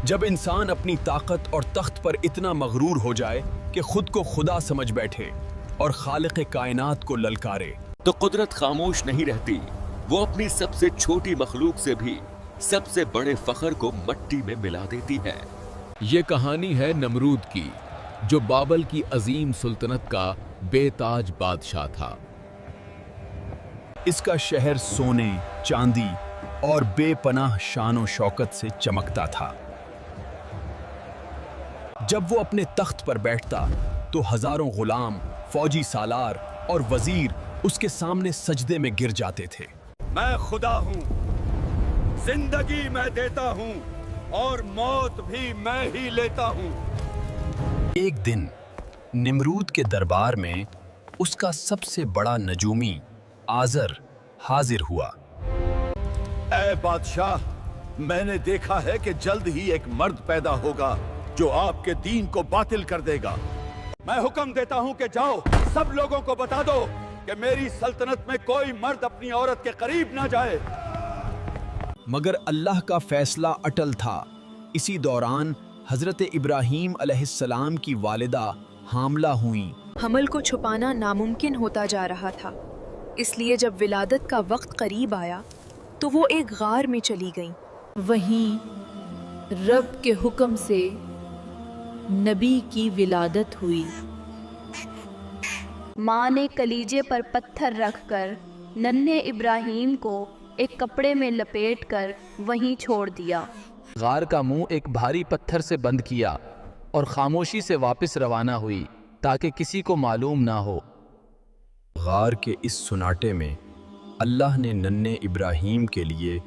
جب انسان اپنی طاقت اور تخت پر اتنا مغرور ہو جائے کہ خود کو خدا سمجھ بیٹھے اور خالق کائنات کو للکارے تو قدرت خاموش نہیں رہتی، وہ اپنی سب سے چھوٹی مخلوق سے بھی سب سے بڑے فخر کو مٹی میں ملا دیتی ہے۔ یہ کہانی ہے نمرود کی، جو بابل کی عظیم سلطنت کا بے تاج بادشاہ تھا۔ اس کا شہر سونے، چاندی اور بے پناہ شان و شوکت سے چمکتا تھا۔ جب وہ اپنے تخت پر بیٹھتا تو ہزاروں غلام، فوجی سالار اور وزیر اس کے سامنے سجدے میں گر جاتے تھے۔ میں خدا ہوں، زندگی میں دیتا ہوں اور موت بھی میں ہی لیتا ہوں۔ ایک دن نمرود کے دربار میں اس کا سب سے بڑا نجومی آزر حاضر ہوا۔ اے بادشاہ، میں نے دیکھا ہے کہ جلد ہی ایک مرد پیدا ہوگا جو آپ کے دین کو باطل کر دے گا۔ میں حکم دیتا ہوں کہ جاؤ سب لوگوں کو بتا دو کہ میری سلطنت میں کوئی مرد اپنی عورت کے قریب نہ جائے۔ مگر اللہ کا فیصلہ اٹل تھا۔ اسی دوران حضرت ابراہیم علیہ السلام کی والدہ حاملہ ہوئیں۔ حمل کو چھپانا ناممکن ہوتا جا رہا تھا، اس لیے جب ولادت کا وقت قریب آیا تو وہ ایک غار میں چلی گئیں۔ وہیں رب کے حکم سے نبی کی ولادت ہوئی۔ ماں نے کلیجے پر پتھر رکھ کر ننھے ابراہیم کو ایک کپڑے میں لپیٹ کر وہیں چھوڑ دیا۔ غار کا منہ ایک بھاری پتھر سے بند کیا اور خاموشی سے واپس روانہ ہوئی تاکہ کسی کو معلوم نہ ہو۔ غار کے اس سناٹے میں اللہ نے ننھے ابراہیم کے لیے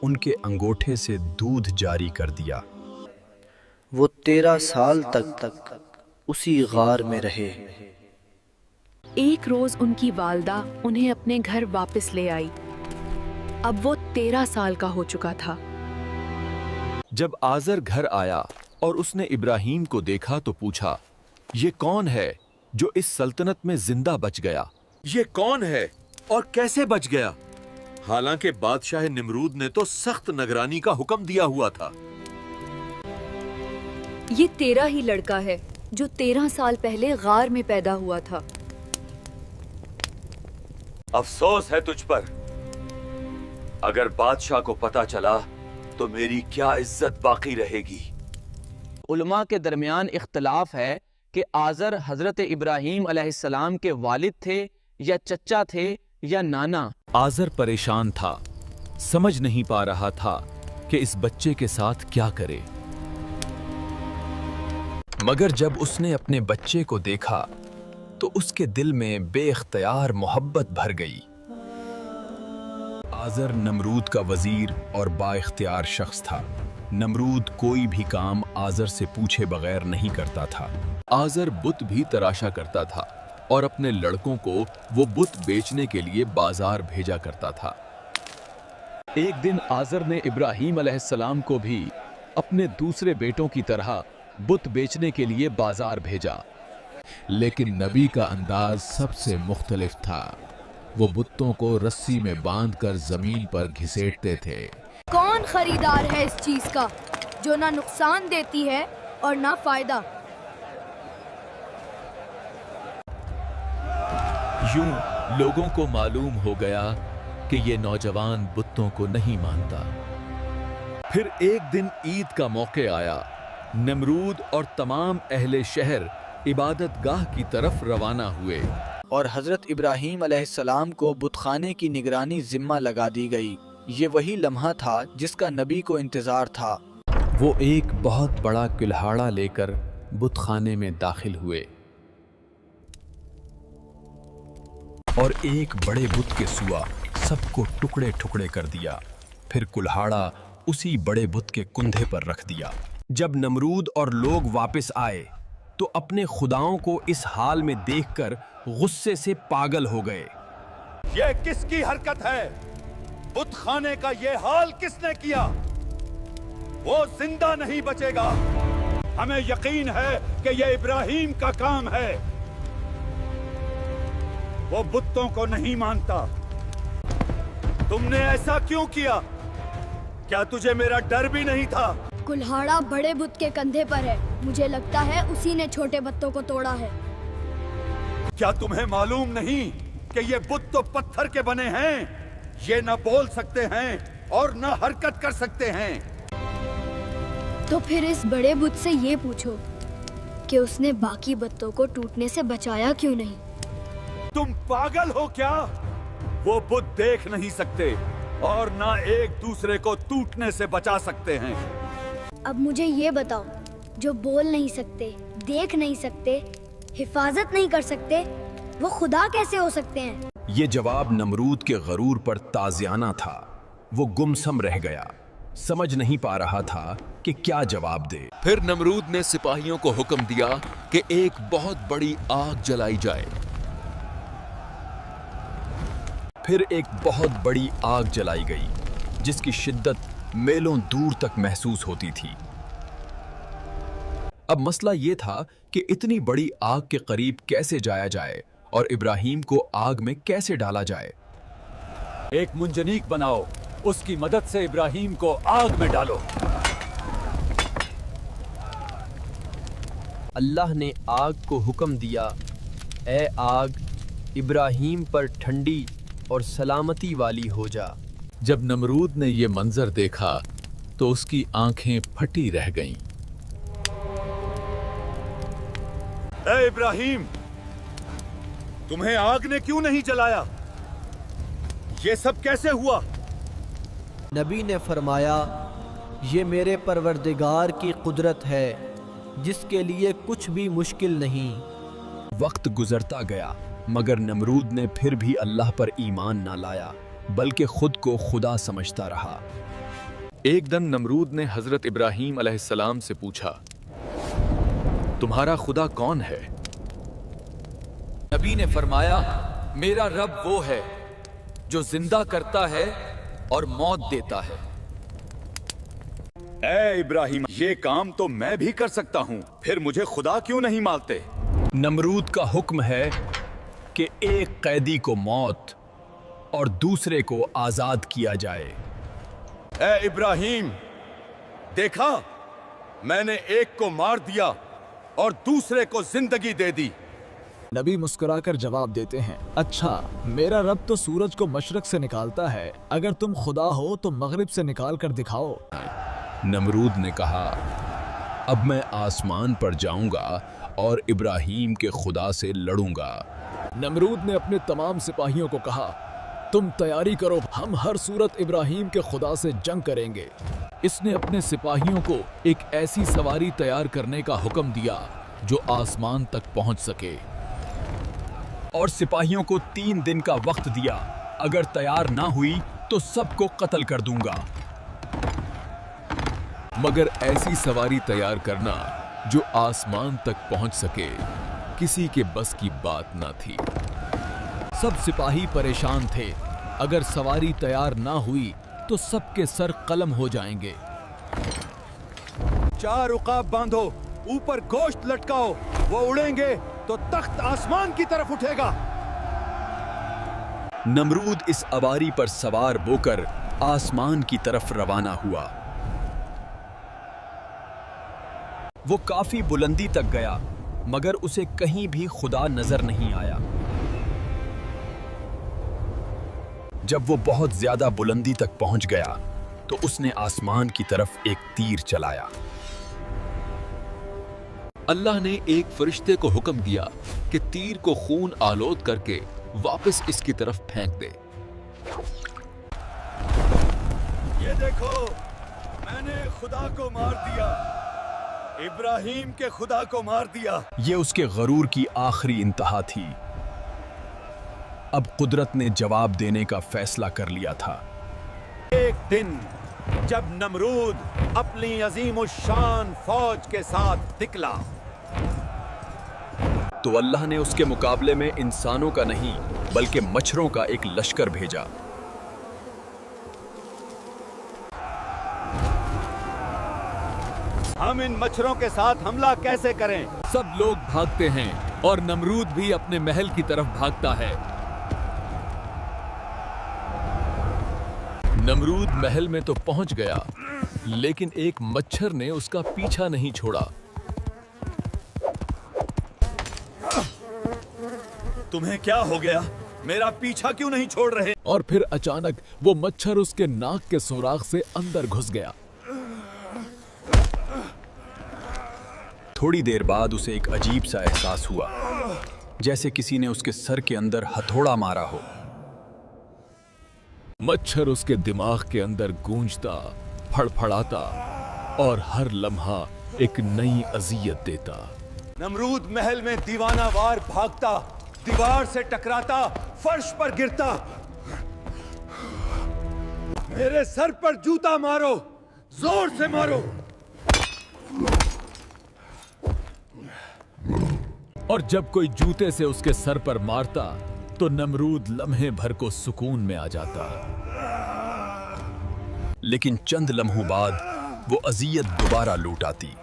ان کے انگوٹھے سے دودھ جاری کر دیا۔ وہ 13 سال تک اسی غار میں رہے۔ ایک روز ان کی والدہ انہیں اپنے گھر واپس لے آئی۔ اب وہ 13 سال کا ہو چکا تھا۔ جب آزر گھر آیا اور اس نے ابراہیم کو دیکھا تو پوچھا، یہ کون ہے جو اس سلطنت میں زندہ بچ گیا؟ یہ کون ہے اور کیسے بچ گیا؟ حالانکہ بادشاہ نمرود نے تو سخت نگرانی کا حکم دیا ہوا تھا۔ یہ تیرا ہی لڑکا ہے جو 13 سال پہلے غار میں پیدا ہوا تھا۔ افسوس ہے تجھ پر، اگر بادشاہ کو پتا چلا تو میری کیا عزت باقی رہے گی۔ علماء کے درمیان اختلاف ہے کہ آزر حضرت ابراہیم علیہ السلام کے والد تھے یا چچا تھے یا نانا۔ آزر پریشان تھا، سمجھ نہیں پا رہا تھا کہ اس بچے کے ساتھ کیا کرے۔ مگر جب اس نے اپنے بچے کو دیکھا تو اس کے دل میں بے اختیار محبت بھر گئی۔ آزر نمرود کا وزیر اور با اختیار شخص تھا۔ نمرود کوئی بھی کام آزر سے پوچھے بغیر نہیں کرتا تھا۔ آزر بت بھی تراشا کرتا تھا اور اپنے لڑکوں کو وہ بت بیچنے کے لیے بازار بھیجا کرتا تھا۔ ایک دن آزر نے ابراہیم علیہ السلام کو بھی اپنے دوسرے بیٹوں کی طرح بت بیچنے کے لیے بازار بھیجا، لیکن نبی کا انداز سب سے مختلف تھا۔ وہ بتوں کو رسی میں باندھ کر زمین پر گھسیٹتے تھے۔ کون خریدار ہے اس چیز کا جو نہ نقصان دیتی ہے اور نہ فائدہ؟ یوں لوگوں کو معلوم ہو گیا کہ یہ نوجوان بتوں کو نہیں مانتا۔ پھر ایک دن عید کا موقع آیا۔ نمرود اور تمام اہل شہر عبادت گاہ کی طرف روانہ ہوئے، اور حضرت ابراہیم علیہ السلام کو بت خانے کی نگرانی ذمہ لگا دی گئی۔ یہ وہی لمحہ تھا جس کا نبی کو انتظار تھا۔ وہ ایک بہت بڑا کلہاڑا لے کر بت خانے میں داخل ہوئے اور ایک بڑے بت کے سوا سب کو ٹکڑے ٹکڑے کر دیا۔ پھر کلہاڑا اسی بڑے بت کے کندھے پر رکھ دیا۔ جب نمرود اور لوگ واپس آئے تو اپنے خداؤں کو اس حال میں دیکھ کر غصے سے پاگل ہو گئے۔ یہ کس کی حرکت ہے؟ بت خانے کا یہ حال کس نے کیا؟ وہ زندہ نہیں بچے گا۔ ہمیں یقین ہے کہ یہ ابراہیم کا کام ہے۔ وہ بتوں کو نہیں مانتا۔ تم نے ایسا کیوں کیا؟ کیا تجھے میرا ڈر بھی نہیں تھا؟ कुल्हाड़ा बड़े बुत के कंधे पर है। मुझे लगता है उसी ने छोटे बत्तों को तोड़ा है। क्या तुम्हें मालूम नहीं कि ये बुत तो पत्थर के बने हैं? ये न बोल सकते हैं और न हरकत कर सकते हैं। तो फिर इस बड़े बुत से ये पूछो कि उसने बाकी बत्तों को टूटने से बचाया क्यों नहीं? तुम पागल हो क्या? वो बुत देख नहीं सकते और ना एक दूसरे को टूटने से बचा सकते हैं। अब मुझे ये बताओ, जो बोल नहीं सकते, देख नहीं सकते, हिफाजत नहीं कर सकते, वो खुदा कैसे हो सकते हैं? ये जवाब नमरूद के गरूर पर ताज़ियाना था। वो गुमसम रह गया, समझ नहीं पा रहा था कि क्या जवाब दे। फिर नमरूद ने सिपाहियों को हुक्म दिया कि एक बहुत बड़ी आग जलाई जाए। फिर एक बहुत बड़ी आग जलाई गई, जिसकी शिद्दत मीलों दूर तक महसूस होती थी। अब मसला ये था कि इतनी बड़ी आग के करीब कैसे जाया जाए और इब्राहीम को आग में कैसे डाला जाए। एक मुंजनीक बनाओ, उसकी मदद से इब्राहीम को आग में डालो। अल्लाह ने आग को हुक्म दिया, ए आग, इब्राहीम पर ठंडी और सलामती वाली हो जा। जब नमरूद ने ये मंजर देखा तो उसकी आंखें फटी रह गईं। ए इब्राहीम, तुम्हें आग ने क्यों नहीं जलाया? ये सब कैसे हुआ? नबी ने फरमाया, ये मेरे परवरदिगार की कुदरत है, जिसके लिए कुछ भी मुश्किल नहीं। वक्त गुजरता गया, मगर नमरूद ने फिर भी अल्लाह पर ईमान ना लाया, बल्कि खुद को खुदा समझता रहा। एक दिन नमरूद ने हजरत इब्राहीम अलैहिस्सलाम से पूछा, तुम्हारा खुदा कौन है? नबी ने फरमाया, मेरा रब वो है जो जिंदा करता है और मौत देता है। ए इब्राहीम, ये काम तो मैं भी कर सकता हूँ, फिर मुझे खुदा क्यों नहीं मानते? नमरूद का हुक्म है कि एक कैदी को मौत और दूसरे को आजाद किया जाए। ए इब्राहीम, देखा, मैंने एक को मार दिया और दूसरे को जिंदगी दे दी। नबी मुस्कुराकर जवाब देते हैं, अच्छा, मेरा रब तो सूरज को मशरक से निकालता है, अगर तुम खुदा हो तो मगरिब से निकाल कर दिखाओ। नमरूद ने कहा, अब मैं आसमान पर जाऊंगा और इब्राहीम के खुदा से लड़ूंगा। नमरूद ने अपने तमाम सिपाहियों को कहा, तुम तैयारी करो, हम हर सूरत इब्राहीम के खुदा से जंग करेंगे। इसने अपने सिपाहियों को एक ऐसी सवारी तैयार करने का हुक्म दिया जो आसमान तक पहुंच सके, और सिपाहियों को 3 दिन का वक्त दिया। अगर तैयार ना हुई तो सबको कत्ल कर दूंगा। मगर ऐसी सवारी तैयार करना जो आसमान तक पहुंच सके किसी के बस की बात ना थी। सब सिपाही परेशान थे, अगर सवारी तैयार ना हुई तो सबके सर कलम हो जाएंगे। 4 उकाब बांधो, ऊपर गोश्त लटकाओ, वो उड़ेंगे तो तख्त आसमान की तरफ उठेगा। नमरूद इस अवारी पर सवार होकर आसमान की तरफ रवाना हुआ। वो काफी बुलंदी तक गया, मगर उसे कहीं भी खुदा नजर नहीं आया। जब वो बहुत ज्यादा बुलंदी तक पहुंच गया तो उसने आसमान की तरफ एक तीर चलाया। अल्लाह ने एक फरिश्ते को हुक्म दिया कि तीर को खून आलोद करके वापस इसकी तरफ फेंक दे। ये देखो, मैंने खुदा को मार दिया, इब्राहीम के खुदा को मार दिया। ये उसके गरूर की आखिरी इंतहा थी। अब कुदरत ने जवाब देने का फैसला कर लिया था। एक दिन जब नमरूद अपनी अजीमुशान फौज के साथ निकला तो अल्लाह ने उसके मुकाबले में इंसानों का नहीं बल्कि मच्छरों का एक लश्कर भेजा। हम इन मच्छरों के साथ हमला कैसे करें? सब लोग भागते हैं और नमरूद भी अपने महल की तरफ भागता है। नमरूद महल में तो पहुंच गया, लेकिन एक मच्छर ने उसका पीछा नहीं छोड़ा। तुम्हें क्या हो गया? मेरा पीछा क्यों नहीं छोड़ रहे? और फिर अचानक वो मच्छर उसके नाक के सुराख से अंदर घुस गया। थोड़ी देर बाद उसे एक अजीब सा एहसास हुआ, जैसे किसी ने उसके सर के अंदर हथौड़ा मारा हो। मच्छर उसके दिमाग के अंदर गूंजता, फड़फड़ाता और हर लम्हा एक नई अजियत देता। नमरूद महल में दीवानावार भागता, दीवार से टकराता, फर्श पर गिरता। मेरे सर पर जूता मारो, जोर से मारो। और जब कोई जूते से उसके सर पर मारता तो नमरूद लम्हे भर को सुकून में आ जाता। लेकिन चंद लम्हों बाद वो अजियत दोबारा लौट आती।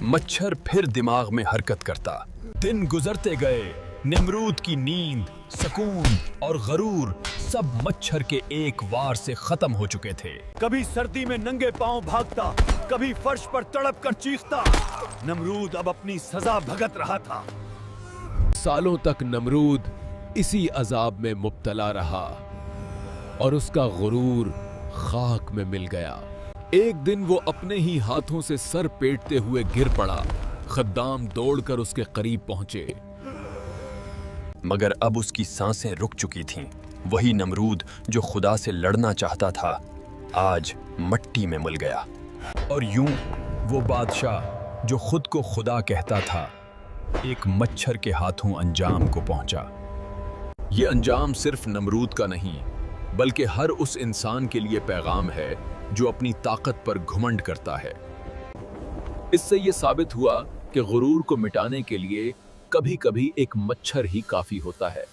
मच्छर फिर दिमाग में हरकत करता। दिन गुजरते गए। नमरूद की नींद, सुकून और गरूर सब मच्छर के एक वार से खत्म हो चुके थे। कभी सर्दी में नंगे पांव भागता, कभी फर्श पर तड़प कर चीखता। नमरूद अब अपनी सजा भुगत रहा था। सालों तक नमरूद इसी अजाब में मुब्तला रहा और उसका गुरूर खाक में मिल गया। एक दिन वो अपने ही हाथों से सर पेटते हुए गिर पड़ा। खद्दाम दौड़कर उसके करीब पहुंचे, मगर अब उसकी सांसें रुक चुकी थीं। वही नमरूद जो खुदा से लड़ना चाहता था, आज मट्टी में मिल गया। और यूं वो बादशाह जो खुद को खुदा कहता था, एक मच्छर के हाथों अंजाम को पहुंचा। ये अंजाम सिर्फ नमरूद का नहीं, बल्कि हर उस इंसान के लिए पैगाम है जो अपनी ताकत पर घुमंड करता है। इससे ये साबित हुआ कि गुरूर को मिटाने के लिए कभी-कभी एक मच्छर ही काफी होता है।